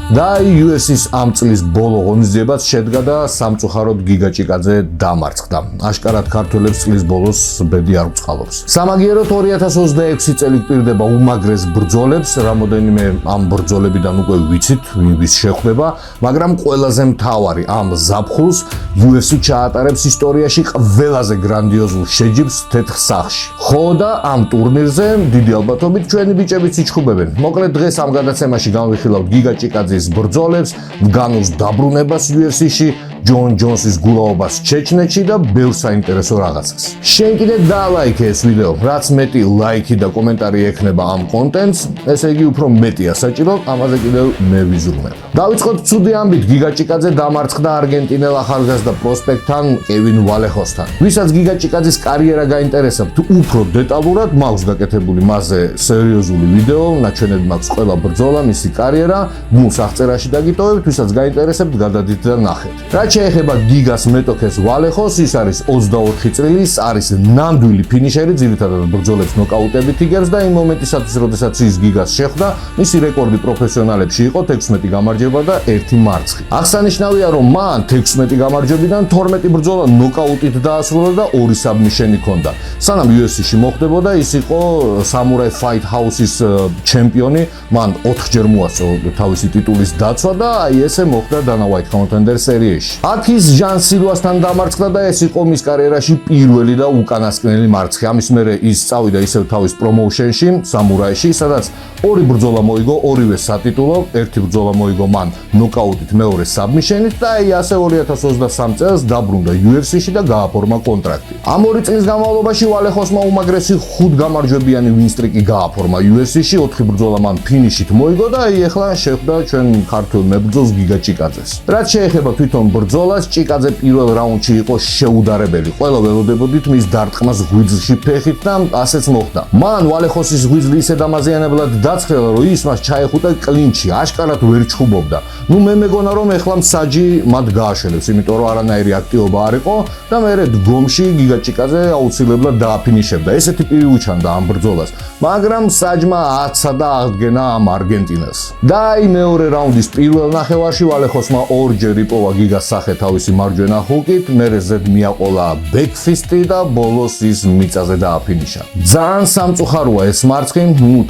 და UFC-ს ამ წლის ბოლო ღონისძიებაც შედგა და სამწუხაროდ გიგა ჭიკაძე დამარცხდა. აშკარად ქართველებს წლის ბოლოს ბედი არ უწყალობს. სამაგიეროდ 2026 წელი გვპირდება უმაგრეს ბრძოლებს, რამოდენიმე ამ ბრძოლებიდან უკვე ვიცით, ვის შეხვდება, მაგრამ ყველაზე მთავარი ამ ზაფხულს UFC ჩაატარებს ისტორიაში ყველაზე გრანდიოზულ შეჯიბს თეთრ სახლში. ხო და ამ ტურნირზე დიდი ალბათობით ჩვენი ბიჭებიც იჩხუბებენ. მოკლედ დღეს ამ გადაცემაში განვიხილავთ გიგა ჭიკაძის ბრძოლებს, განუს დაბრუნებას UFC-ში, ჯონ ჯონსის გულაობას ჩეჩნეთში და ბევრ საინტერესო რაღაცას. შენ კიდე დალაიქე ეს ვიდეო, რაც მეტი ლაიქი და კომენტარი ექნება ამ კონტენტს, ესე იგი უფრო მეტია საჭირო, ამაზე კიდევ მე ვიზრუნებ. დავიწყოთ ცუდი ამბით, გიგა ჭიკაძე დამარცხდა არგენტინელ ახალგაზრდა პროსპექტთან კევინ ვალეხოსთან. ვისაც გიგა ჭიკაძის კარიერა გაინტერესებთ უფრო დეტალურად, მაქვს გაკეთებული მასზე სერიოზული ვიდეო, ნაჩვენები მაქვს ყველა ბრძოლა, მისი კარიერა, გულს აღწერაში დაგიტოვებთ, ვისაც გაინტერესებთ, გადადით და ნახეთ. რაც შეეხება გიგას მეტოქეს ვალეხოს, ის არის 24 წლის, არის ნამდვილი ფინიშერი, ძირითადად ბრძოლებს ნოკაუტებით იგებს და იმ მომენტისათვის, როდესაც ის გიგას შეხვდა, მისი რეკორდი პროფესიონალებში იყო 16 გამარჯვება და 1 მარცხი. აღსანიშნავია, რომ მან 16 გამარჯვებიდან 12 ბრძოლა ნოკაუტით დაასრულა და 2 საბმიშენი ჰქონდა. სანამ UFC-ში მოხდებოდა, ის იყო Samurai Fight House-ის ჩემპიონი, მან 4-ჯერ მოასწრო თავისი ტიტულის დაცვა და აი ესე მოხდა Dana White Contender Series-ში. 10-ის ჟან სილვასთან დამარცხდა და ეს იყო მის კარიერაში პირველი და უკანასკნელი მარცხი. ამის მერე ის წავიდა ისევ თავის პრომოუშენში, Samurai-ში, სადაც 2 ბრძოლა მოიგო, 2-ვე სატიტულო, 1 ბრძოლა მოიგო მან ნოკაუტით, მეორე საბმიშენით და აი ასე 2023 წელს დაბრუნდა UFC-ში და გააფორმა კონტრაქტი. ამ 2 წლის განმავლობაში ვალეხოსმა უმაგრესი 5 გამარჯვებიანი ვინსტრიკი გააფორმა UFC-ში, 4 ბრძოლა მან ფინიშით მოიგო და აი ახლა შეხვდა ჩვენ ქართულ მებრძოლს გიგა ჭიკაძეს. რაც შეეხება თვითონ ბრძოლას, ჭიკაძე პირველ რაუნდში იყო შეუდარებელი. ყველა ველოდებოდით მის დარტყმას ღვიძლში ფეხით და ასეც მოხდა. მან ვალეხოსის ღვიძლი ისე დამაზიანებლად დაცხელა, რომ ის მას ჩაეხუტა კლინჩი, აშკარად ვერ ჩხუბობდა. მე მეგონა რომ ეხლა მსაჯი მათ გააშელებს, იმიტომ რომ არანაირი აქტივობა არ იყო და მერე დგომში გიგა ჭიკაძე აუცილებლად დააფინიშებდა. ესეთი პირი უჩანდა ამ ბრძოლას, მაგრამ მსაჯმა აცა და აღდგენა ამ არგენტინას. და აი მეორე რაუნდის პირველ ნახევარში ვალეხოსმა 2-ჯერ იპოვა გიგას სახე თავისი მარჯვენა ჰუკით, მერე ზედ მიაყოლა ბექფისტი და ბოლოს ის მიწაზე დააფინიშა. ძალიან სამწუხაროა ეს მარცხი,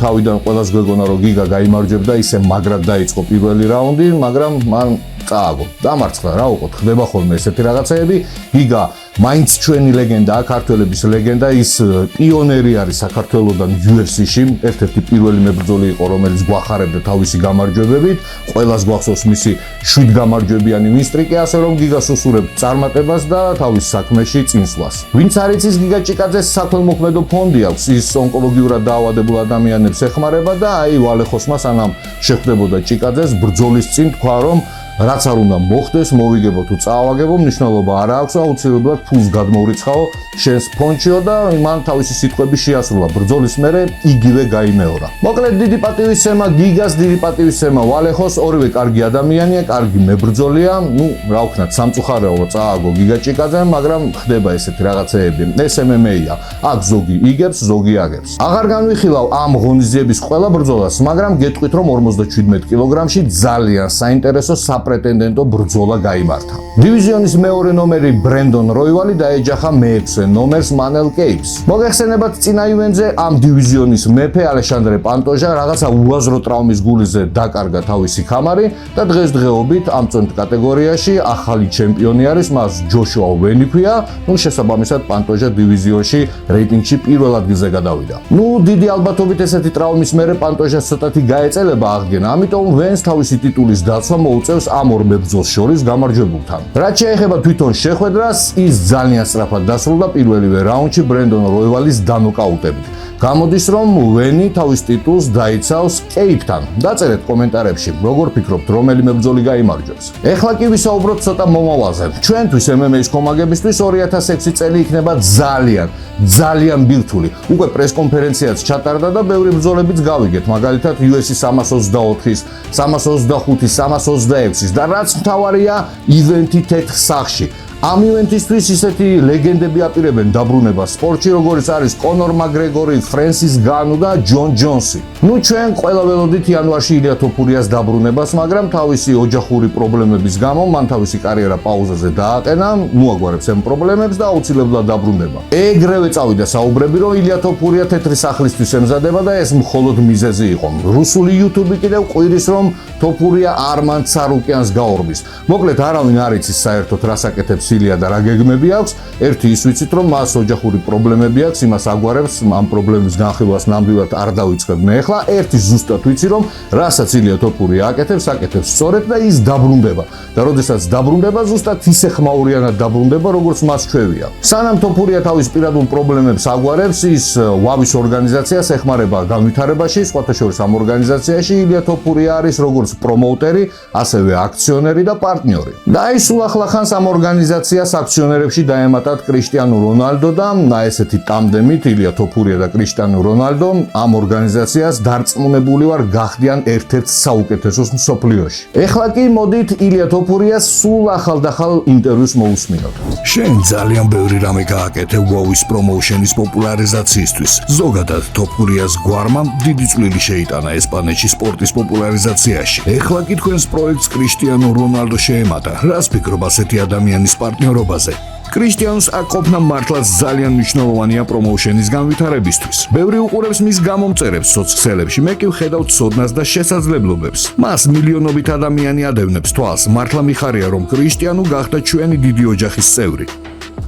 თავიდან ყველას გვეგონა რომ გიგა გაიმარჯვებდა, ისე მაგრად დაიწყო პირველი რაუნდი, მაგრამ მან წააგო. დამარცხდა, რა უყოთ, ხდება ხოლმე ესეთი რაღაცეები. გიგა მაინც ჩვენი ლეგენდაა, ქართველების ლეგენდა, ის პიონერი არის საქართველოსთან UFC-ში, ერთ-ერთი პირველი მებრძოლი იყო, რომელიც გვახარებდა თავისი გამარჯვებებით. ყველას გვახსოვს მისი 7 გამარჯვებიანი ვინსტრიკი, ასე რომ გიგას უსურებთ წარმატებას და თავის საქმეში წინსვლას. ვინც არ იცის, გიგა ჭიკაძეს საქველმოქმედო ფონდი აქვს, ის ონკოლოგიურად დაავადებულ ადამიანებს ეხმარება და აი ვალეხოსმა სანამ შეხვდებოდა ჭიკაძეს ბრძოლის წინ თქვა, რომ რაც არ უნდა მოხდეს, მოვიგებო თუ წავაგებო, მნიშვნელობა არ აქვს, აუცილებლად ფულს გადმოვრიცხაო შენს ფონდშიო და მან თავისი სიტყვები შეასრულა. ბრძოლის მერე იგივე გაიმეორა. მოკლედ დიდი პატივისცემა გიგას, დიდი პატივისცემა ვალეხოს, ორივე კარგი ადამიანია, კარგი მებრძოლია. რა ვქნათ, სამწუხაროა რომ წააგო გიგა ჭიკაძე, მაგრამ ხდება ესეთი რაღაცეები. ეს MMA-ია. აქ ზოგი იგებს, ზოგი აგებს. აღარ განვიხილავ ამ ღონისძიების ყველა ბრძოლას, მაგრამ გეტყვით რომ 57 კილოგრამში ძალიან საინტერესო პრეტენდენტო ბრძოლა გაიმართა. დივიზიონის მეორე ნომერი ბრენდონ როივალი დაეჯახა მე-6 ნომერს მანელ კეიპს. მოგეხსენებათ წინა ივენტზე ამ დივიზიონის მეფე ალეშანდრე პანტოჟა რაღაცა უაზრო ტრავმის გულიზე დაკარგა თავისი ქამარი და დღესდღეობით ამ წონთ კატეგორიაში ახალი ჩემპიონი არის, მას ჯოშუა ვენი ქვია. შესაბამისად პანტოჟა დივიზიონში რეიტინგში პირველ ადგილზე გადავიდა. დიდი ალბათობით ესეთი ტრავმის მერე პანტოჟას ცოტათი გაეწელება აღდგენა, ამიტომ ვენს თავისი ტიტულის დაცვა მოუწევს ამ ორ მებრძოლს შორის გამარჯვებულთან. რაც შეეხება თვითონ შეხვედრას, ის ძალიან სწრაფად დასრულდა პირველივე რაუნდში ბრენდონ როივალის დანოკაუტებით. გამოდის რომ ვენი თავის ტიტულს დაიცავს კეიპთან. დაწერეთ კომენტარებში, როგორ ფიქრობთ, რომელი მებრძოლი გაიმარჯვებს. ეხლა კი ვისაუბროთ ცოტა მომავალზე. ჩვენთვის MMA-ის კომაგებისთვის 2006 წელი იქნება ძალიან ბირთვული. უკვე პრესკონფერენციაც ჩატარდა და ბევრი ბრძოლებიც გავიგეთ, მაგალითად UFC 324-ის, 325-ის, 326-ის და რაც მთავარია ივენთი თეთრ სახლში. ამ ივენთისთვის ისეთი ლეგენდები აპირებენ დაბრუნებას სპორტში, როგორც არის კონორ მაკგრეგორი, ფრენსის განუ და ჯონ ჯონსი. ჩვენ ყველა ველოდით იანვარში ილია თოფურიას დაბრუნებას, მაგრამ თავისი ოჯახური პრობლემების გამო მან თავისი კარიერა პაუზაზე დააყენა, მოაგვარებს ამ პრობლემებს და აუცილებლად დაბრუნდება. ეგრევე წავიდა საუბრები, რომ ილია თოფურია თეთრი სახლისთვის ემზადება და ეს მხოლოდ მიზეზი იყო. რუსული YouTube კიდევ ყვირის, რომ თოფურია არმან ცარუკიანს გაორბის. მოკლედ არავინ არ იცის საერთოდ რას აკეთებს ილია და რა გეგმები აქვს. ერთი ის ვიცით, რომ მას ოჯახური პრობლემები აქვს, იმას აგვარებს, ამ პრობლემის განხილვას ნამდვილად არ დავიწყებ მე ახლა. ერთი ზუსტად ვიცი, რომ რასაც ილია თოფურია აკეთებს სწორედ და ის დაბრუნდება. და როდესაც დაბრუნდება, ზუსტად ისე ხმაურიანად დაბრუნდება, როგორც მას ჩვევია. სანამ თოფურია თავის პირადულ პრობლემებს აგვარებს, ის ვავის ორგანიზაციას ეხმარება განვითარებაში, სხვათა შორის ამ ორგანიზაციაში ილია თოფურია არის როგორც პრომოუტერი, ასევე აქციონერი და პარტნიორი. და ის უახლახანს ამ ორგანიზაციას აქციონერებში დაემატათ კრიშტიანო რონალდო და ესეთი ტანდემით ილია თოფურია და კრიშტიანო რონალდო ამ ორგანიზაციას დარწმუნებული ვარ გახდიან ერთ-ერთ საუკეთესოს მსოფლიოში. ეხლა კი მოდით ილია თოფურიას სულ ახალ ინტერვიუს მოусმინოთ. შენ ძალიან ბევრი რამე გააკეთე WoW-ის პრომოუშენის პოპულარიზაციისთვის. ზოგადად თოფურიას გვარმა დიდი წვლილი შეიტანა ესპანეთში სპორტის პოპულარიზაციაში. ეხლა კი თქვენს პროექტს კრიშტიანო რონალდო შეემატა. რას ფიქრობ ასეთი ადამიანის პარტნიორობაზე? კრიშტიანოს აქ ყოფნა მართლაც ძალიან მნიშვნელოვანია პრომოუშენის განვითარებისთვის. ბევრი უყურებს მის გამომწერებს სოციალებში, მე კი ვხედავ ცოდნას და შესაძლებლობებს. მას მილიონობით ადამიანი ადევნებს თვალს. მართლა მიხარია, რომ კრიშტიანო გახდა ჩვენი დიდი ოჯახის წევრი.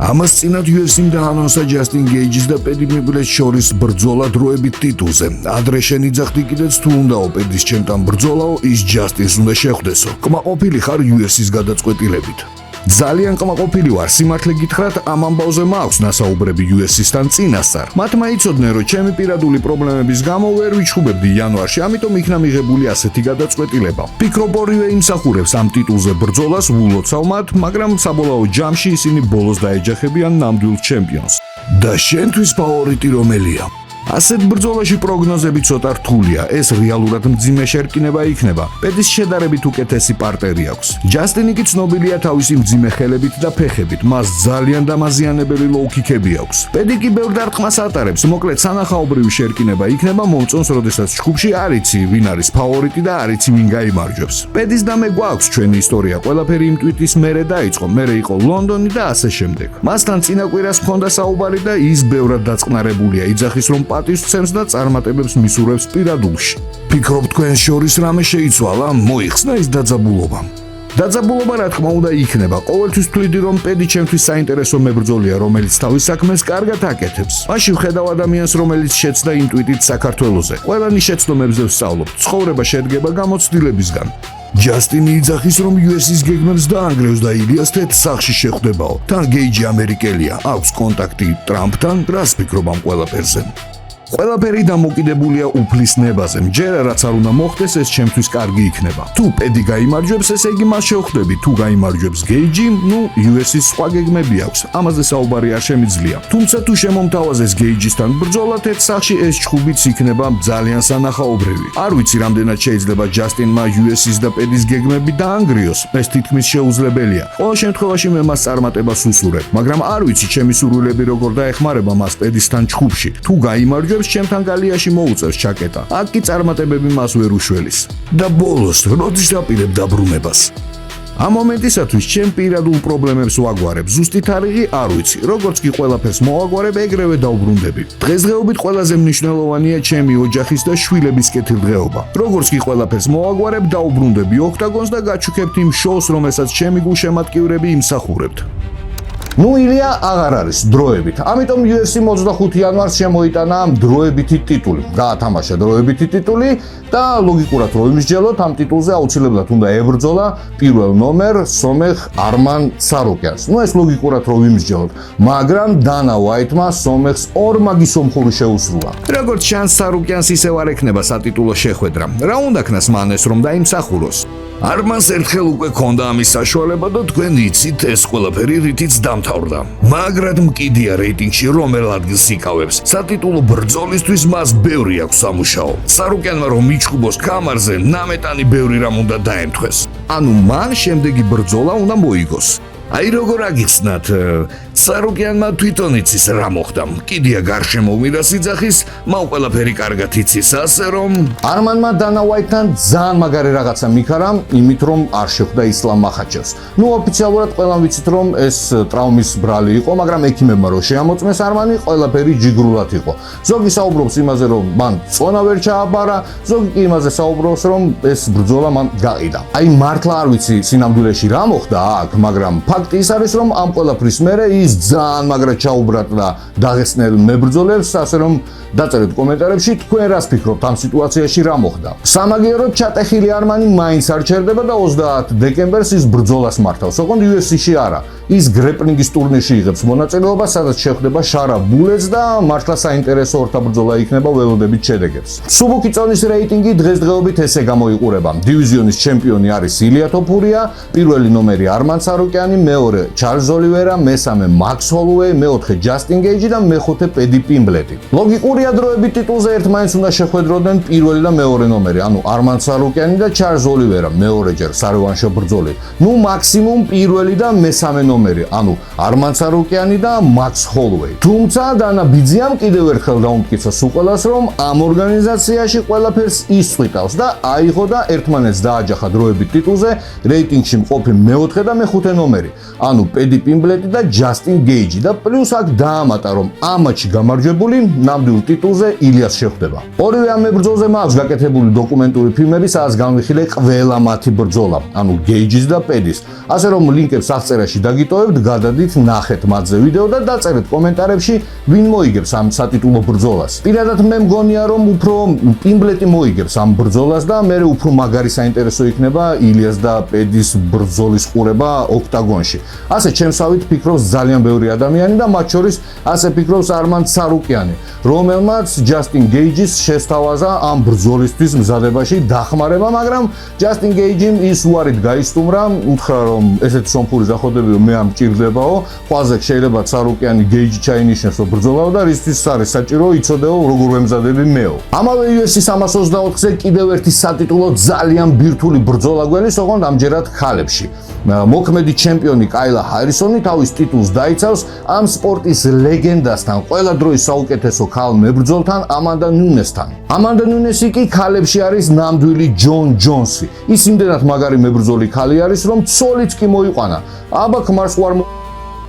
ამას წინათ UFC-მ დაანონსა ჯასტინ გეიჯის და პედი მიბლეს შორის ბრძოლა დროებით ტიტულზე. ადრე შენ იძახდი კიდეც თუ უნდაო პედის ჩემთან ბრძოლაო, ის ჯასტინს უნდა შეხვდესო. კმაყოფილი ხარ UFC-ს გადაწყვეტილებით. ძალიან კმაყოფილი ვარ, სიმართლე გითხრათ, ამ ამბავზე მაქვს ნასაუბრები UFC-სთან წინასწარ. მათმა იცოდნენ, რომ ჩემი პირადული პრობლემების გამო ვერ ვიჩხუბებდი იანვარში, ამიტომ იქნა მიღებული ასეთი გადაწყვეტილება. ფიქრობ ორივე იმსახურებს ამ ტიტულზე ბრძოლას, ვულოცავ მათ, მაგრამ საბოლოო ჯამში ისინი ბოლოს დაეჯახებიან ნამდვილ ჩემპიონს. და შენთვის ფავორიტი რომელია? ასეთ ბრძოლაში პროგნოზები ცოტა რთულია. ეს რეალურად მძიმე შერკინება იქნება. პედის შედარებით უკეთესი პარტერი აქვს. ჯასტინი კი ცნობილია თავისი მძიმე ხელებით და ფეხებით. მას ძალიან დამაზიანებელი ლოუ-კიკები აქვს. პედი კი ბევრ დარტყმას ატარებს. მოკლედ სანახაობრივი შერკინება იქნება, მომწონს, როდესაც ჯგუფში არ იცი ვინ არის ფავორიტი და არ იცი ვინ გაიმარჯვებს. პედის და მე გვაქვს ჩვენი ისტორია. ყველაფერი იმ ტვიტის მერე დაიწყო. მერე იყო ლონდონი და ასე შემდეგ. მასთან წინა კვირას ჰქონდა საუბარი და ის ბევრად დაწყნარებულია. იძახის, რომ პატივსცემს და წარმატებებს მისურვებს პირადულში. ფიქრობ თქვენ შორის რამე შეიცვალა? მოიხსნა ის დაძაბულობა. დაძაბულობა რა თქმა უნდა იქნება. ყოველთვის ვთვლიდი, რომ პედი ჩემთვის საინტერესო მებრძოლია, რომელიც თავის საქმეს კარგად აკეთებს. მაშინ ვხედავ ადამიანს, რომელიც შეცდა ინტუიტით საქართველოზე. ყველანი შეცდომებზე ვსწავლობ. ცხოვრება შედგება გამოცდილებისგან. ჯასტინი იძახის, რომ UFC-ს გეგმებს დაანგრევს და ილიას თეთრ სახლში შეხვდებაო. თან გეიჯი ამერიკელია, აქვს კონტაქტი ტრამპთან, რას ფიქრობ ამ ყველაფერზე? ყველაფერი დამოკიდებულია უფლის ნებაზე. მჯერა რაც არ უნდა მოხდეს, ეს ჩემთვის კარგი იქნება. თუ პედი გაიმარჯვებს, ესე იგი მას შევხვდები. თუ გაიმარჯვებს გეიჯი, UFC-ს სხვა გეგმები აქვს. ამაზე საუბარი არ შემიძლია. თუმცა თუ შემომთავაზეს გეიჯისთან ბრძოლა თეთრ სახლში, ეს ჩხუბიც იქნება ძალიან სანახაობრივი. არ ვიცი რამდენად შეიძლება ჯასტინმა UFC-ს და პედის გეგმები დაანგრიოს. ეს თითქმის შეუძლებელია. ყოველ შემთხვევაში მე მას წარმატებას უსურვებ, მაგრამ არ ვიცი ჩემი სურვილები როგორ დაეხმარება მას პედისთან ჩხუბში. თუ გაიმარჯვებს, ჩემთან გალიაში მოუწევს ჩაკეტა. აქ კი წარმატებები მას ვერ უშველის. და ბოლოს, როდის დაპირებ დაბრუნებას? ამ მომენტისათვის ჩემ პირადულ პრობლემებს ვაგვარებ. ზუსტი თარიღი არ ვიცი. როგორც კი ყველაფერს მოვაგვარებ, ეგრევე დავბრუნდები. დღესდღეობით ყველაზე მნიშვნელოვანია ჩემი ოჯახის და შვილების კეთილდღეობა. როგორც კი ყველაფერს მოვაგვარებ, დავბრუნდები ოქტაგონს და გაჩუქებთ იმ შოუს, რომელსაც ჩემი გულშემატკივრები იმსახურებთ. ილია აღარ არის დროებით. ამიტომ UFC 25 იანვარს შემოიტანა დროებითი ტიტული. გაათამაშა დროებითი ტიტული და ლოგიკურად რო იმსჯელოთ, ამ ტიტულზე აუცილებლად უნდა ებრძოლა პირველ ნომერ სომეხ არმან ცარუკიანს. ეს ლოგიკურად რო იმსჯელოთ, მაგრამ დანა ვაიტმა სომეხს ორმაგი სომხური შეუსრულა. როგორც ჩანს, ცარუკიანს ისევ არ ექნება სატიტულო შეხვედრა. რა უნდა ქნას მანეს, რომ დაიმსახუროს? არმანს ერთხელ უკვე ქონდა ამის საშუალება და თქვენ იცით ეს ყველაფერი რითიც დამთავრდა. მაგრად მკიდია რეიტინგში რომელ ადგილს იკავებს. სატიტულო ბრძოლისთვის მას ბევრი აქვს სამუშაო. ცარუკიანმა რომ მიჩხუბოს კამარზე, ნამეტანი ბევრი რამ უნდა დაემთხვეს. ანუ მან შემდეგი ბრძოლა უნდა მოიგოს. აი როგორ აგიცნათ, სარუკიანმა თვითონ იცის რა მოხდა. კიდია გარშემო ვირასიძახის, მან ყველაფერი კარგად იცის, ასე რომ არმანმა დანა ვაიტთან ძალიან მაგარი რაღაცა მიქარა, იმით რომ არ შეხვდა ისლამ მახაჩევს. ნუ ოფიციალურად ყველამ ვიცით რომ ეს ტრავმის ბრალი იყო, მაგრამ ექიმებმა რო შეამოწმეს არმანი, ყველაფერი ჯიგრულად იყო. ზოგი საუბრობს იმაზე, რომ მან წონა ვერ ჩააბარა, ზოგი კი იმაზე საუბრობს, რომ ეს ბრძოლა მან გაყიდა. აი მართლა არ ვიცი სინამდვილეში რა მოხდა აქ, მაგრამ ფაქტი ის არის, რომ ამ ყველაფრის მერე ის ძალიან მაგრად ჩაუბრატდა დაღესტნელ მებრძოლებს, ასე რომ დაწერეთ კომენტარებში თქვენ რას ფიქრობთ ამ სიტუაციაში რა მოხდა. სამაგიეროდ ჩატეხილი არმანი მაინც არ ჩერდება და 30 დეკემბერს ის ბრძოლას მართავს. ოღონდ UFC-ში არა. ის გრეპლინგის ტურნირში იღებს მონაწილეობას, სადაც შეხვდება შარა ბულეთს და მართლა საინტერესო ორთაბრძოლა იქნება, ველოდებით შედეგებს. სუბუქი წონის რეიტინგი დღესდღეობით ესე გამოიყურება. დივიზიონის ჩემპიონი არის ილია თოფურია, პირველი ნომერი არმან სარუკიანი, მეორე ჩარლზ ოლივერა, მესამე მაქს ჰოლუეი, მეოთხე ჯასტინ გეიჯი და მეხუთე პედი პიმბლეტი. ლოგიკურია დროებით ტიტულზე ერთმანეთს უნდა შეხვედროდნენ პირველი და მეორე ნომერი, ანუ არმან სარუკიანი და ჩარლზ ოლივერა, მეორეჯერ სარევანშო ბრძოლით. ნუ მაქსიმუმ პირველი და მესამე ნომერი, ანუ არმან სარუკიანი და მაქს ჰოლუეი. თუმცა დანა ბიძიამ კიდევ ერთხელ დაუმტკიცა სუყელას, რომ ამ ორგანიზაციაში ყველაფერს ისწვიტავს და აიღო და ერთმანეთს დააჯახა დროებით ტიტულზე, რეიტინგში მყოფი მეოთხე და მეხუთე ნომერი, ანუ პედი პიმბლეტი და ჯასტინ გეიჯი და პლუს აქ დაამატა, რომ ამ მატჩში გამარჯვებული ნამდვილ ტიტულზე ილიას შეხვდება. ორივე ამ მებრძოლზე მაქვს გაკეთებული დოკუმენტური ფილმები, სადაც განვიხილე ყველა მათი ბრძოლა, ანუ გეიჯის და პედის. ასე რომ ლინკებს აღწერაში დაგიტოვებთ, გადადით, ნახეთ მათზე ვიდეო და დაწერეთ კომენტარებში, ვინ მოიგებს ამ სატიტულო ბრძოლას. პირადად მე მგონია, რომ უფრო პიმბლეტი მოიგებს ამ ბრძოლას და მე უფრო მაგარი საინტერესო იქნება ილიას და პედის ბრძოლის ყურება ოქტაგონში. ასე ჩემსავით ფიქრობს ძალიან ბევრი ადამიანი და მათ შორის ასე ფიქრობს არმან სარუკიანი, რომელმაც ჯასტინ გეიჯის შესთავაზა ამ ბრძოლისთვის მზადებაში დახმარება, მაგრამ ჯასტინ გეიჯიმ ის უარით გაისტუმრა, უთხრა რომ ესეთი სომხური ზახოდებიო მე ამ მჭირდებაო, ყველაზე შეიძლება სარუკიანი გეიჯი ჩაინიშნოს რომ ბრძოლაო და რისთვის არის საჭირო იცოდეო როგორ ვემზადები მეო. ამავე UFC 324-ზე კიდევ ერთი სატიტულო ძალიან ბირთვული ბრძოლა გველის, ოღონდ ამჯერად ხალებში. მოქმედი ჩემპიონი კაილა ჰარისონი თავის ტიტულს დაიცავს ამ სპორტის ლეგენდასთან, ყველა დროის საუკეთესო ქალ მებრძოლთან ამანდა ნუნესთან. ამანდა ნუნესი კი ქალებში არის ნამდვილი ჯონ ჯონსი. ის იმდენად მაგარი მებრძოლი ქალი არის, რომ ცოლიც კი მოიყვანა. აბა ქმარს უარ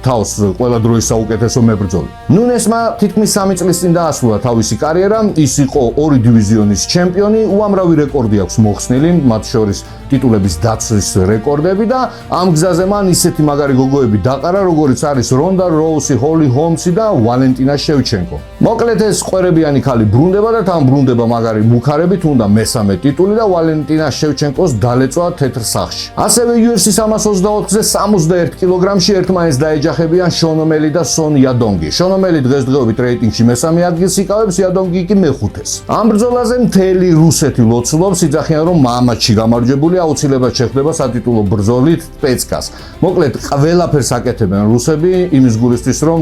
თავს ყველა დროის საუკეთესო მებრძოლი. ნუნესმა თითქმის 3 წლის წინ დაასრულა თავისი კარიერა, ის იყო 2 დივიზიონის ჩემპიონი, უამრავი რეკორდი აქვს მოხსნილი, მათ შორის ტიტულების დაცვის რეკორდები და ამ გზაზე მან ისეთი მაგარი გოგოები დაყარა, როგორიც არის რონდა როუსი, ჰოლი ჰოლმსი და ვალენტინა შევჩენკო. მოკლედ ეს ყვერებიანი ქალი ბრუნდება და თან ბრუნდება მაგარი მუქარებით, უნდა მესამე ტიტული და ვალენტინა შევჩენკოს დალეწვა თეთრ სახში. ასევე UFC 324-ზე 61 კილოგრამში ერთმანეთს დაეჯახებიან შონომელი და სონ იადონგი. შონომელი დღესდღეობით რეიტინგში მესამე ადგილს იკავებს, იადონგი კი მეხუთეს. ამ ბრძოლაზე მთელი რუსეთი ლოცულობს, იძახიან რომ მამაჩი გამარჯვებული აუცილებლად შეხვდება სატიტულო ბრძოლით პეცკას. მოკლედ ყველაფერს აკეთებენ რუსები იმის გულისთვის, რომ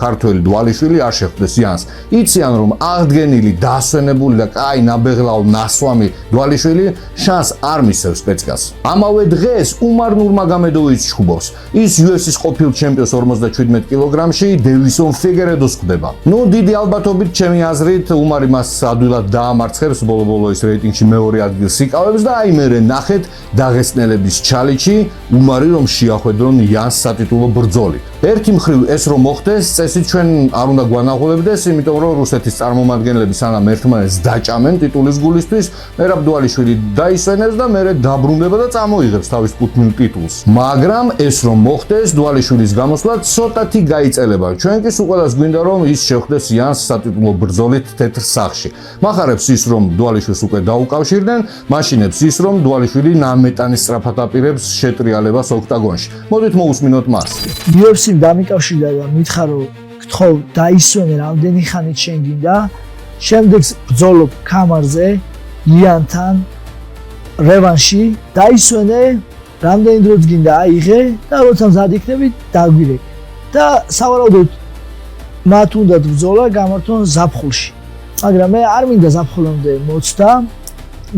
ქართველი დვალიშვილი არ შეხვდეს იანს. იციან რომ აღდგენილი, დასვენებული და კაი ნაბეღლავ ნასვამი დვალიშვილი შანს არ მისცემს პეცკას. ამავე დღეს უმარ ნურმაგომედოვიჩი ჩხუბობს. ის UFC-ის ყოფილ ჩემპიონს 57 კილოგრამში დევისონ ფიგერედოს ხვდება. ნუ დიდი ალბათობით ჩემი აზრით უმარი მას ადვილად დაამარცხებს, ბოლო-ბოლო ის რეიტინგში მეორე ადგილს იკავებს და აი მერე ნახეთ დაღესტნელების ჩალიჩი უმარი რომ შეახვედრონ იანს სატიტულო ბრძოლი. ერთი მხრივ ეს რომ მოხდეს, წესით ჩვენ არ უნდა გვანაღულებდეს, იმიტომ რომ რუსეთის წარმომადგენლები სანამ ერთმანეთს დაჭამენ ტიტულის გულისთვის, მერაბ დვალიშვილი დაისვენებს და მერე დაბრუნდება და წამოიღებს თავის კუთვნილ ტიტულს. მაგრამ ეს რომ მოხდეს, დვალიშვილის გამოსვლა ცოტათი გაიწელება. ჩვენ კი უყველას გვინდა რომ ის შეხვდეს იანს სატიტულო ბრძოლით თეთრ სახში. მახარებს ის რომ დვალიშვილს უკვე დაუკავშირდნენ, მაშინებს ის რომ დვალიშვილი ნამეტანის სწრაფად აპირებს შეტრიალებას ოქტაგონში. მოდით მოусმინოთ მას. UFC-მ დამიკავშირდა და მითხრა რომ გთხოვ დაისვენე რამდენი ხანით შენ გინდა, შემდეგ ბრძოლობ კამარზე იანთან რევანში, დაისვენე რამდენი დროც გინდა აიღე და როცა მზად იქნები დაგვირე. და სავარაუდოდ მათ უნდა ბრძოლა გამართონ ზაფხულში. მაგრამ მე არ მინდა ზაფხულამდე მოცდა.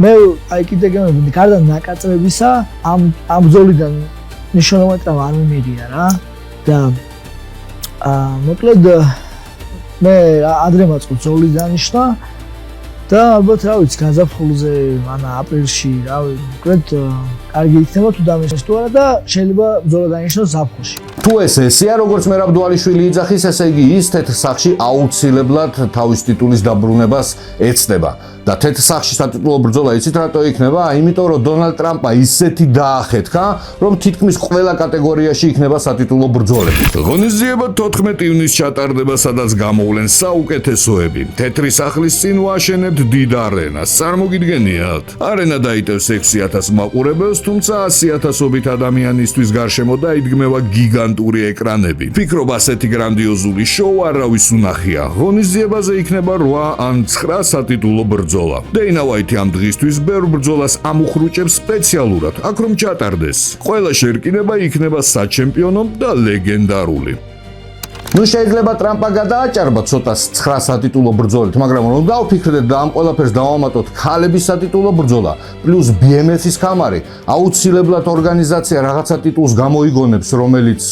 მე აი კიდე გარდა ნაკაწრებისა ამ ბრძოლიდან მნიშვნელოვანი ტრავმა არ მიმედია რა და მოკლედ მე ადრე მაწყობ ზოლი დანიშნა და ალბათ რა ვიცი გაზაფხულზე ან აპრილში რა ვიცი მოკლედ კარგი იქნება თუ დამეშოს თუ არა და შეიძლება ბრძოლა დანიშნოს ზაფხულში თუ ესეა როგორც მერაბ დვალიშვილი იძახის ესე იგი ის თეთრ სახში აუცილებლად თავის ტიტულის დაბრუნებას ეცდება და თეთრ სახში სატიტულო ბრძოლა იცით რატო იქნება? იმიტომ რომ დონალდ ტრამპმა ისეთი დაახეთქა, რომ თითქმის ყველა კატეგორიაში იქნება სატიტულო ბრძოლები. ღონისძიება 14 ივნისს ჩატარდება, სადაც გამოვლენ საუკეთესოები. თეთრი სახლის წინ ვაშენებთ დიდ არენას. წარმოგიდგენიათ? არენა დაიტევს 6000 მაყურებელს, თუმცა 100,000-ობით ადამიანისთვის გარშემო დაიდგმევა გიგანტური ეკრანები. ფიქრობ ასეთი გრანდიოზული შოუ არავის უნახია. ღონისძიებაზე იქნება 8 ან 9 სატიტულო ბრძოლა. დეინა ვაიტი ამ დღისთვის ბევრ ბრძოლას ამუხრუჭებს სპეციალურად, აქ რომ ჩატარდეს. ყველა შერკინება იქნება საჩემპიონო და ლეგენდარული. ნუ შეიძლება ტრამპა გადააჭარბა ცოტა 9 სატიტულო ბრძოლით, მაგრამ რომ დავფიქრდეთ და ამ ყველაფერს დავამატოთ ქალების სატიტულო ბრძოლა, პლუს BMF-ის კამარი, აუცილებლად ორგანიზაცია რაღაცა ტიტულს გამოიგონებს, რომელიც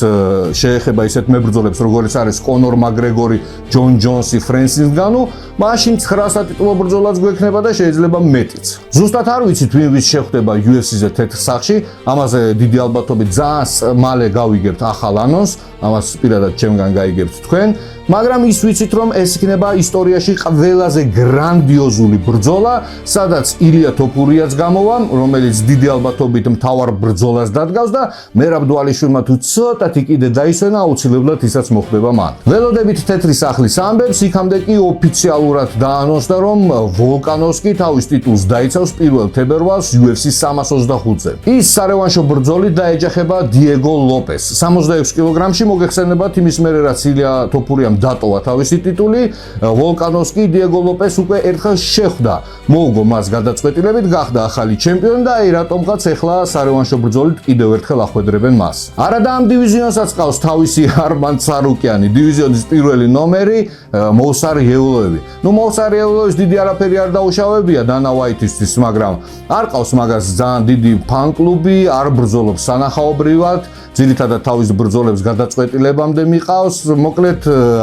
შეეხება ისეთ მებრძოლებს, როგორც არის კონორ მაკგრეგორი, ჯონ ჯონსი, ფრენსის განუ, მაშინ 9 სატიტულო ბრძოლაც გვექნება და შეიძლება მეტიც. ზუსტად არ ვიცით ვინ ვის შეხვდება UFC-ზე თეთრ სახში, ამაზე დიდი ალბათობით ძალიან მალე გავიგებთ ახალ ანონსს, ამას პირადად ჩემგან გაიგებთ თქვენ, მაგრამ ის ვიცით რომ ეს იქნება ისტორიაში ყველაზე გრანდიოზული ბრძოლა, სადაც ილია თოფურიაც გამოვა, რომელიც დიდი ალბათობით მთავარ ბრძოლას დადგავს და მერაბ დვალიშვილმა თუ ცოტათი კიდე დაისვენა, აუცილებლად ისაც მოხდება მან. ველოდებით თეთრი სახლის ამბებს, იქამდე კი ოფიციალურად დაანონსდა, რომ ვოლკანოვსკი თავის ტიტულს დაიცავს 1 თებერვალს UFC 325-ზე. ის სარევანშო ბრძოლით დაეჯახება დიეგო ლოპესს. 66 კილოგრამში მოგეხსენებათ იმის მერე რაც ილია თოფურიამ დატოვა თავისი ტიტული, ვოლკანოვსკი დიეგო ლოპესს უკვე ერთხელ შეხვდა. მოუგო მას გადაწყვეტილებით, გახდა ახალი ჩემპიონი და აი რატომღაც ეხლა სარევანშო ბრძოლით კიდევ ერთხელ ახვედრებენ მას. არა და ამ დივიზიონსაც ყავს თავისი არმან ცარუკიანი, დივიზიონის პირველი ნომერი მოუსარ იევლოევი. ნუ მოუსარ იევლოევის დიდი არაფერი არ დაუშავებია დანა ვაიტისთვის, მაგრამ არ ყავს მაგას ძალიან დიდი ფან-კლუბი, არ ბრძოლობს სანახაობრივად, ძირითადად თავის ბრძოლებს გადაწყვეტილებამდე მიყავს, მოკლედ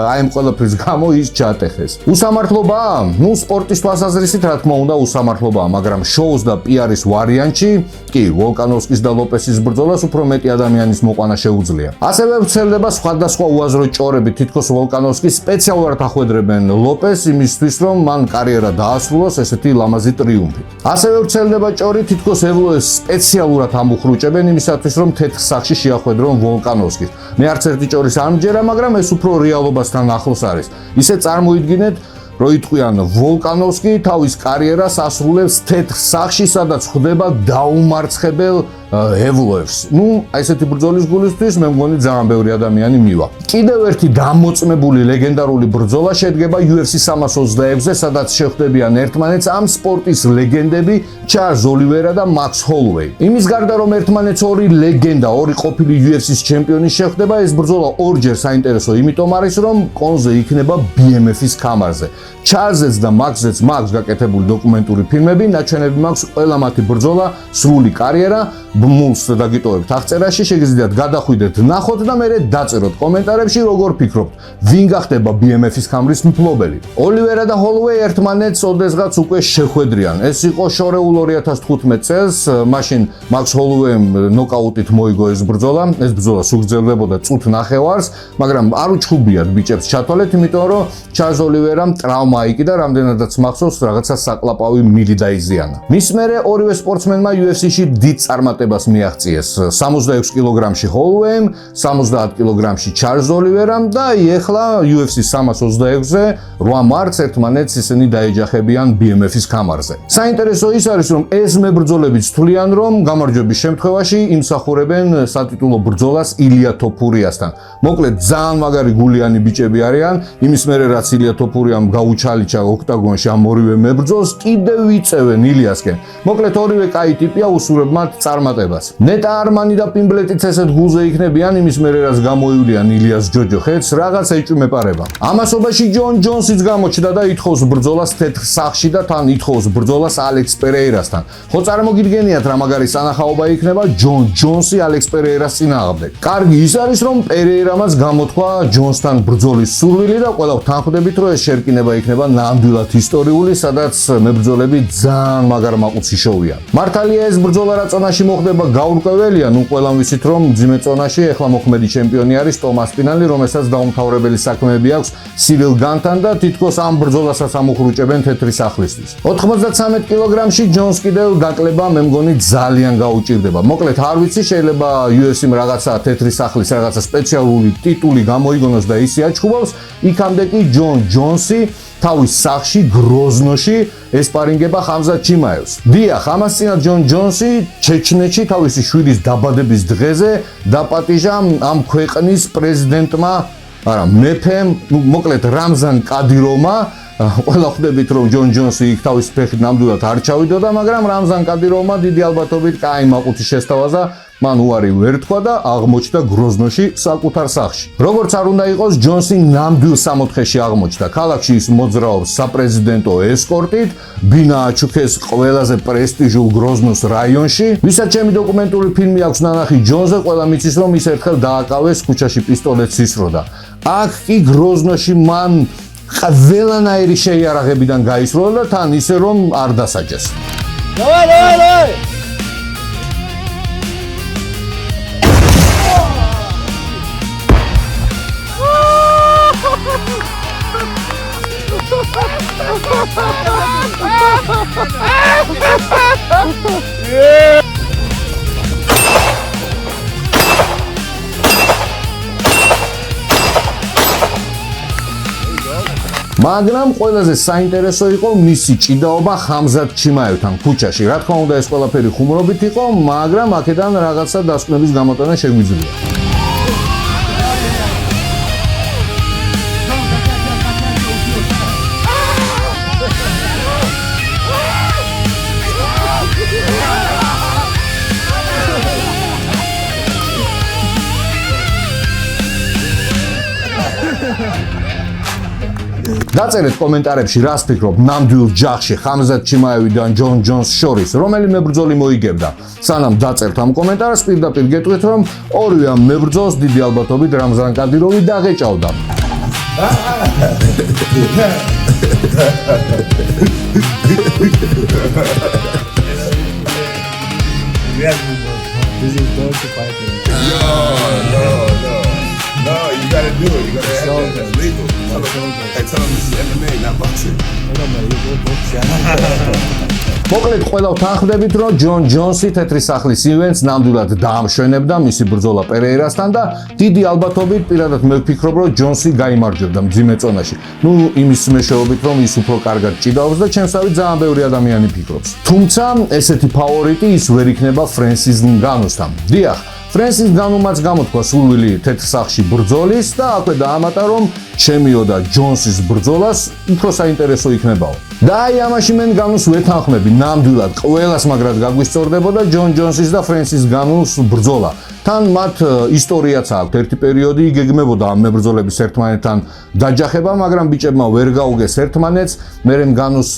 აი ამ ყველაფრის გამო ის ჩატეხეს. უსამართლობაა? ნუ სპორტის თვალსაზრისით რა თქმა უნდა უსამართლობაა, მაგრამ შოუს და პიარის ვარიანტში კი ვოლკანოვსკის და ლოპესის ბრძოლას უფრო მეტი ადამიანის მოყვანა შეუძლია. ასევე ვრცელდება სხვადასხვა უაზრო ჭორები, თითქოს ვოლკანოვსკი სპეციალურად ახვედრებენ ლოპესს იმისთვის, რომ მან კარიერა დაასრულოს ესეთი ლამაზი ტრიუმფით. ასევე ვრცელდება ჭორი, თითქოს ევლოეს სპეციალურად ამუხრუჭებენ იმისათვის, რომ თეთრ სახში შეახვედრონ ვოლკანოვსკის. მე არც ერთი ჭორის არ მჯერა, მაგრამ ეს უფრო რეალობასთან ახლოს არის. ისე წარმოიდგინეთ, რომ იტყვიან ვოლკანოვსკი თავის კარიერას ასრულებს თეთრ სახში, სადაც ხვდება დაუმარცხებელ ევლოევს. ნუ ესეთი ბრძოლის გულისთვის მე მგონი ძალიან ბევრი ადამიანი მივა. კიდევ ერთი დამოწმებული ლეგენდარული ბრძოლა შედგება UFC 326-ზე, სადაც შეხვდებიან ერთმანეთს ამ სპორტის ლეგენდები ჩარლზ ოლივერა და მაქს ჰოლუეი. იმის გარდა რომ ერთმანეთს ორი ლეგენდა, ორი ყოფილი UFC-ს ჩემპიონი შეხვდება, ეს ბრძოლა ორჯერ საინტერესო იმიტომ არის, რომ კონზე იქნება BMF-ის კამარზე. ჩარლზეც და მაქსზეც მაქვს გაკეთებული დოკუმენტური ფილმები, ნაჩვენები მაქვს ყველა მათი ბრძოლა, სრული კარიერა. ბმულს დაგიტოვებთ აღწერაში, შეგიძლიათ გადახვიდეთ, ნახოთ და მერე დაწეროთ კომენტარებში, როგორ ფიქრობთ, ვინ გახდება BMF-ის კამრის მფლობელი. ოლივერა და ჰოლუეი ერთმანეთს ოდესღაც უკვე შეხვედრიან. ეს იყო შორეულ 2015 წელს, მაშინ მაქს ჰოლუეიმ ნოკაუტით მოიგო ეს ბრძოლა. ეს ბრძოლა სულგრძელდებოდა წუთ ნახევარს, მაგრამ არ უჩხუბიათ ბიჭებს ჩათვალეთ, იმიტომ რომ ჩარლზ ოლივერამ ტრავმა აიკიდა, რამდენადაც მახსოვს რაღაცა საკლაპავი მილი დაიზიანა. მის მერე ორივე სპორტსმენმა UFC-ში დიდ წარმატებას მიაღწიეს. 66 კილოგრამში ჰოლუეიმ, 70 კილოგრამში ჩარლზ ოლივერამ და ეხლა UFC 326-ზე 8 მარტს ერთმანეთს ისინი დაეჯახებიან BMF-ის კამარზე. საინტერესო ის არის, რომ ეს მებრძოლებიც თვლიან, რომ გამარჯვების შემთხვევაში იმსახურებენ სატიტულო ბრძოლას ილია თოფურიასთან. მოკლედ ძალიან მაგარი გულიანი ბიჭები არიან, იმის მერე რაც ილია თოფურიამ გაუჩალიჩა ოქტაგონში ამ ორივე მებრძოლს, კიდევ იწევენ ილიასკენ. მოკლედ ორივე კაი ტიპია, უსურებ მათ წარმატებას წარმატებას. ნეტა არმანი და პიმბლეტიც ესეთ გულზე იქნებიან იმის მერე რაც გამოივლიან ილიას ჯოჯოხეთს რაღაც ეჭვმეპარება. ამასობაში ჯონ ჯონსიც გამოჩნდა და ითხოვს ბრძოლას თეთრ სახლში და თან ითხოვს ბრძოლას ალექს პერეირასთან. ხო წარმოგიდგენიათ რა მაგარი სანახაობა იქნება ჯონ ჯონსი ალექს პერეირას წინააღმდეგ. კარგი ის არის რომ პერეირამაც გამოთქვა ჯონსთან ბრძოლის სურვილი და ყველა თანხმდებით რომ ეს შერკინება იქნება ნამდვილად ისტორიული, სადაც მებრძოლები ძალიან მაგარ მაყუცი შოვია. მართალია ეს ბრძოლა რა წონაში მოხდება გაურკვეველია, ნუ ყველამ ვიცით რომ მძიმე წონაში ახლა მოქმედი ჩემპიონი არის ტომას პინალი, რომელსაც დაუმთავრებელი საქმეები აქვს სირილ განთან და თითქოს ამ ბრძოლასაც ამოხრუჭებენ თეთრი სახლისთვის. 93 კილოგრამში ჯონს კიდევ დაკლება მე მგონი ძალიან გაუჭირდება. მოკლედ არ ვიცი, შეიძლება UFC-მ რაღაცა თეთრი სახლის რაღაცა სპეციალური ტიტული გამოიგონოს და ისი აჩხუბავს, იქამდე კი ჯონ ჯონსი თავის სახლში გროზნოში ესპარინგება ხამზად ჩიმაევს. დიახ, ამას წინა ჯონ ჯონსი ჩეჩნეთში თავისი შვილის დაბადების დღეზე დაპატიჟა ამ ქვეყნის პრეზიდენტმა, არა, მეფემ, მოკლედ რამზან კადიროვმა. ყველა ხვდებით რომ ჯონ ჯონსი იქ თავის ფეხით ნამდვილად არ ჩავიდოდა, მაგრამ რამზან კადიროვმა დიდი ალბათობით კაი მაყუთი შესთავაზა, მან უარი ვერ თქვა და აღმოჩნდა გროზნოში საკუთარ სახლში. როგორც არ უნდა იყოს, ჯონსი ნამდვილ სამოთხეში აღმოჩნდა. ქალაქში ის მოძრაობს საპრეზიდენტო ესკორტით, ბინა აჩუქეს ყველაზე პრესტიჟულ გროზნოს რაიონში. ვისაც ჩემი დოკუმენტური ფილმი აქვს ნანახი ჯონზე, ყველა მიცის რომ ის ერთხელ დააკავეს ქუჩაში პისტოლეტს ისროდა. აქ კი გროზნოში მან ყველანაირი შეიარაღებიდან გაისროლა და თან ისე რომ არ დასაჯეს. მაგრამ ყველაზე საინტერესო იყო მისი ჭიდაობა ხამზად ჩიმაევთან ქუჩაში. რა თქმა უნდა ეს ყველაფერი ხუმრობით იყო, მაგრამ აქედან რაღაცა დასკვნების გამოტანა შეგვიძლია. დაწერეთ კომენტარებში რას ფიქრობთ ნამდვილ ჯახში ხამზად ჩიმაევიდან ჯონ ჯონს შორის რომელი მებრძოლი მოიგებდა. სანამ დაწერთ ამ კომენტარს პირდაპირ გეტყვით რომ ორივე ამ მებრძოლს დიდი ალბათობით რამზან კადიროვი დაღეჭავდა. No, you gotta do it. You gotta have that. That's legal. Hey, tell them this is MMA, not boxing. მოკლედ ყველა თანხმდებით რომ ჯონ ჯონსი თეთრი სახლის ივენტს ნამდვილად დაამშვენებდა მისი ბრძოლა პერეირასთან და დიდი ალბათობით პირადად მე ვფიქრობ რომ ჯონსი გაიმარჯვებდა მძიმე წონაში. ნუ იმის მეშვეობით რომ ის უფრო კარგად ჭიდაობს და ჩემსავით ძალიან ბევრი ადამიანი ფიქრობს. თუმცა ესეთი ფავორიტი ის ვერ იქნება ფრენსის ნგანუსთან. დიახ, ფრენსის ნგანუმაც გამოთქვა სურვილი თეთრ სახლში ბრძოლის და აქვე დაამატა რომ ჩემიო და ჯონსის ბრძოლას უფრო საინტერესო იქნებაო. და აი ამაში მე ნგანუს ვეთანხმები ნამდვილად ყველას მაგრად გაგვისწორდებოდა ჯონ ჯონსის და ფრენსის ნგანუს ბრძოლა. თან მათ ისტორიაც აქვს. ერთი პერიოდი იგეგმებოდა ამ მებრძოლების ერთმანეთთან დაჯახება, მაგრამ ბიჭებმა ვერ გაუგეს ერთმანეთს. მერე ნგანუს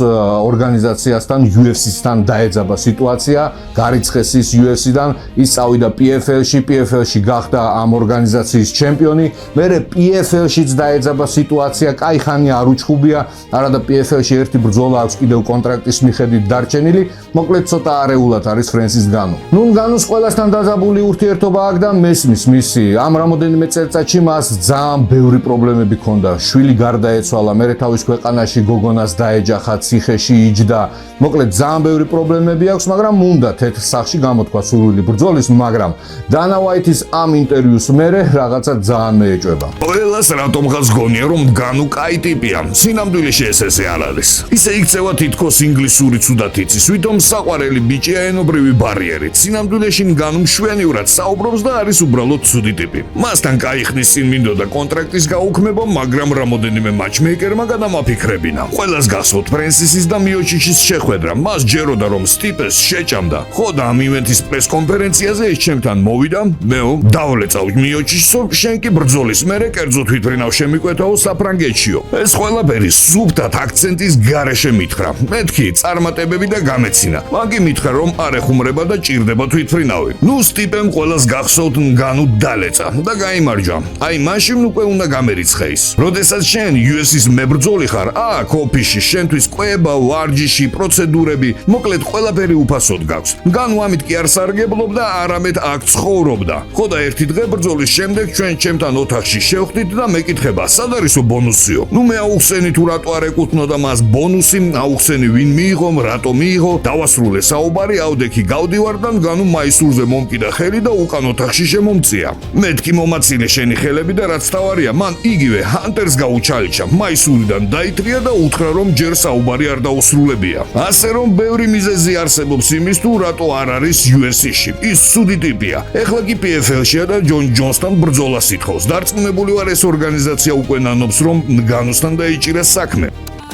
ორგანიზაციასთან UFC-სთან დაეძაბა სიტუაცია, გარიცხეს ის UFC-დან, ის წავიდა PFL-ში, PFL-ში გახდა ამ ორგანიზაციის ჩემპიონი. მერე PFL-შიც დაეძაბა სიტუაცია, კაი ხანი არ უჩხუბია, არა და PFL-ში ერთი ბრძოლა აქვს კიდევ კონტრაქტის მიხედვით დარჩენილი. მოკლედ ცოტა არეულად არის ფრენსის ნგანუ. ნუ ნგანუს ყველასთან დაძაბული ურთიერთობა აქ და მესმის მისი ამ რამოდენიმე წელიწადში მას ძალიან ბევრი პრობლემები ჰქონდა. შვილი გარდაეცვალა, მერე თავის ქვეყანაში გოგონას დაეჯახა, ციხეში იჯდა. მოკლედ ძალიან ბევრი პრობლემები აქვს, მაგრამ უნდა თეთრ სახლში გამოთქვა სურვილი ბრძოლის, მაგრამ დანა ვაითის ამ ინტერვიუს მერე რაღაცა ძალიან მეეჭვება. ყველას რატომღაც გონია რომ ნგანუ კაი ტიპია. სინამდვილეში ესე არ არის. ისე იქცევა თითქოს ინგლისური ცუდად იცის, ვითომ საყვარელი ბიჭია ენობრივი ბარიერით. სინამდვილეში ნგანუ მშვენივრად საუბრობს და არის უბრალოდ ცუდი ტიპი. მასთან კაი ხნის წინ მინდოდა კონტრაქტის გაუქმება, მაგრამ რამოდენიმე მატჩმეიკერმა გადამაფიქრებინა. ყველას გასწოთ ფრენსისის და მიოჩიჩის შეხვედრა შეხვედრა მას ჯეროდა რომ სტიპეს შეჭამდა. ხო და ამ ივენთის პრესკონფერენციაზე ის ჩემთან მოვიდა, მეო დავლეწავ მიოჩისო, შენ კი ბრძოლის მერე კერძო თვითმფრინავს შემიკვეთაო საფრანგეთშიო. ეს ყველაფერი სუფთად აქცენტის გარეშე მითხრა. მეთქი წარმატებები და გამეცინა. მან კი მითხრა რომ არ ეხუმრება და ჭირდება თვითმფრინავი. ნუ სტიპემ ყველას გახსოვთ ნგანუ დალეწა და გაიმარჯვა. აი მაშინ უკვე უნდა გამერიცხე ის. როდესაც შენ UFC-ის მებრძოლი ხარ, აქ ოფისში შენთვის კვება, ვარჯიში, პროცედურები, მოკლედ ყველაფერი უფასოდ გაქვს. ნგანუ ამით კი არ სარგებლობდა, არამედ აქ ცხოვრობდა. ხო და ერთი დღე ბრძოლის შემდეგ ჩვენ ჩემთან ოთახში შევხვდით და მეკითხება, სად არისო ბონუსიო? ნუ მე აუხსენი თუ რატო არ ეკუთვნოდა მას ბონუსი, აუხსენი ვინ მიიღო, რატო მიიღო, დავასრულე საუბარი, აუდექი გავდივარ და ნგანუ მაისურზე მომკიდა ხელი და უკან ოთახში შემომწია. მეთქი მომაცილე შენი ხელები და რაც თავარია, მან იგივე ჰანტერს გაუჩალიჩა, მაისურიდან დაიტრია და უთხრა რომ ჯერ საუბარი არ დაუსრულებია. ასე რომ ბევრი მიზეზი არსებობს იმის თუ რატო არ არის UFC-ში. ის ცუდი ტიპია. ეხლა კი PFL-შია და ჯონ ჯონსთან ბრძოლას ითხოვს. დარწმუნებული ვარ ეს ორგანიზაცია უკვე ნანობს რომ ნგანუსთან დაიჭირეს საქმე.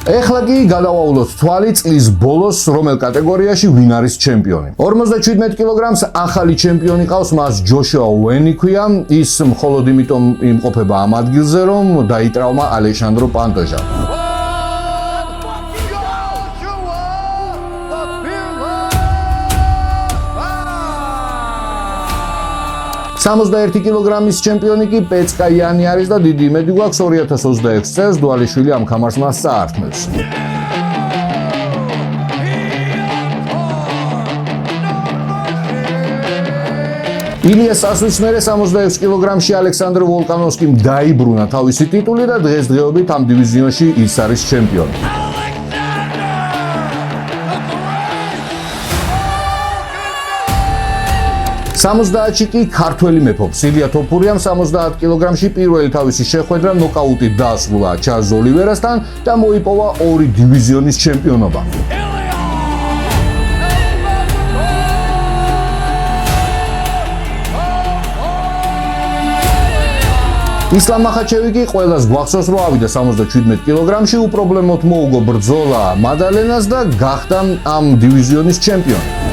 ეხლა კი გადავავლოთ თვალი წლის ბოლოს რომელ კატეგორიაში ვინ არის ჩემპიონი. 57 კილოგრამს ახალი ჩემპიონი ყავს, მას ჯოშუა უენი ქვია. ის მხოლოდ იმიტომ იმყოფება ამ ადგილზე რომ დაიტრაუმა ალეშანდრო პანტოჟა. 61 კილოგრამის ჩემპიონი კი პეცკა იანი არის და დიდი იმედი გვაქვს 2026 წელს დვალიშვილი ამ ქამარს მას წაართმევს. ილიას ასვლის მერე 66 კილოგრამში ალექსანდრ ვოლკანოვსკიმ დაიბრუნა თავისი ტიტული და დღესდღეობით ამ დივიზიონში ის არის ჩემპიონი. სამოცდაათში კი ქართველი მეფობს ილია თოფურიამ 70 კილოგრამში პირველი თავისი შეხვედრა ნოკაუტით დაასრულა ჩარლზ ოლივერასთან და მოიპოვა ორი დივიზიონის ჩემპიონობა. ისლამ მახაჩევი კი ყველას გვახსოვს რომ ავიდა 77 კილოგრამში, უპრობლემოდ მოუგო ბრძოლა მადალენას და გახდა ამ დივიზიონის ჩემპიონი.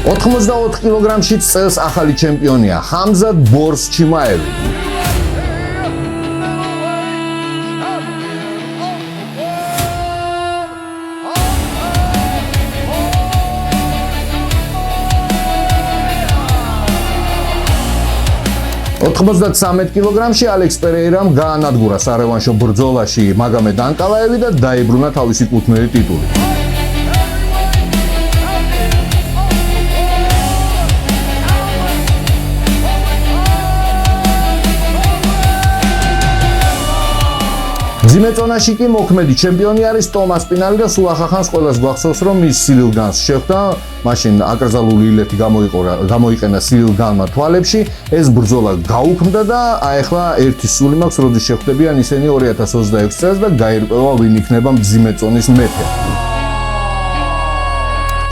– 84 კილოგრამში წელს ახალი ჩემპიონია ჰამზად ბორს ჩიმაევი. – 93 კილოგრამში ალექს პერეირამ გაანადგურა სარევანშო ბრძოლაში მაგომედ ანკალაევი და დაიბრუნა თავისი კუთვნილი ტიტული. მძიმე წონაში კი მოქმედი ჩემპიონი არის ტომას პინალი და სულ ახახანს ყველას გვახსოვს რომ ის სირილ განს შეხვდა, მაშინ აკრძალული ილეთი გამოიყენა სირილ განმა თვალებში, ეს ბრძოლა გაუქმდა და ახლა ერთი სული მაქვს როდის შეხვდებიან ისინი 2026 წელს და გაირკვევა ვინ იქნება მძიმე წონის მეფე.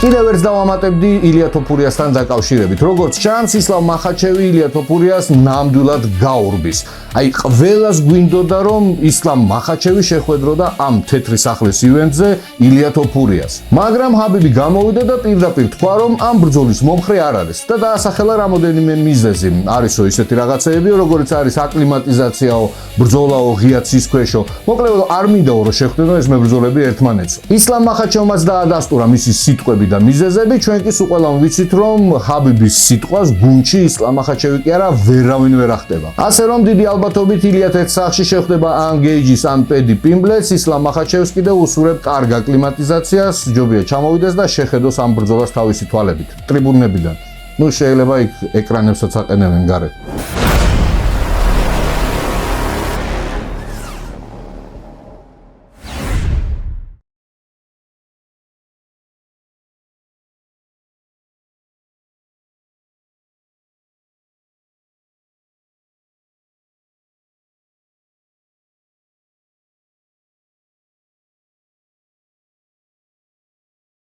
კიდევ ერთს დავამატებდი ილია თოფურიასთან დაკავშირებით. როგორც ჩანს, ისლამ მახაჩევი ილია თოფურიას ნამდვილად გაურბის. აი, ყველას გვინდოდა რომ ისლამ მახაჩევი შეხვედროდა ამ თეთრი სახლის ივენტზე ილია თოფურიას. მაგრამ ჰაბიბი გამოვიდა და პირდაპირ თქვა რომ ამ ბრძოლის მომხრე არ არის და დაასახელა რამოდენიმე მიზეზი. არისო ისეთი რაღაცეები, როგორც არის აკლიმატიზაციაო, ბრძოლაო, ღია ცის ქვეშო. მოკლედ არ მინდაო რომ შეხვდენო ეს მებრძოლები ერთმანეთს. ისლამ მახაჩევმაც დაადასტურა მისი სიტყვები და მიზეზები, ჩვენ კი სულ ყველამ ვიცით რომ ჰაბიბის სიტყვას გუნდში ისლამ მახაჩევი კი არა ვერავინ ვერ ახტება. ასე რომ დიდი ალბათობით ილია ერთ სახლში შეხვდება ან გეიჯის ან პედი პიმბლეტს, ისლამ მახაჩევს კიდევ უსურებ კარგ აკლიმატიზაციას, ჯობია ჩამოვიდეს და შეხედოს ამ ბრძოლას თავისი თვალებით ტრიბუნებიდან. ნუ შეიძლება იქ ეკრანებსაც აყენებენ გარეთ.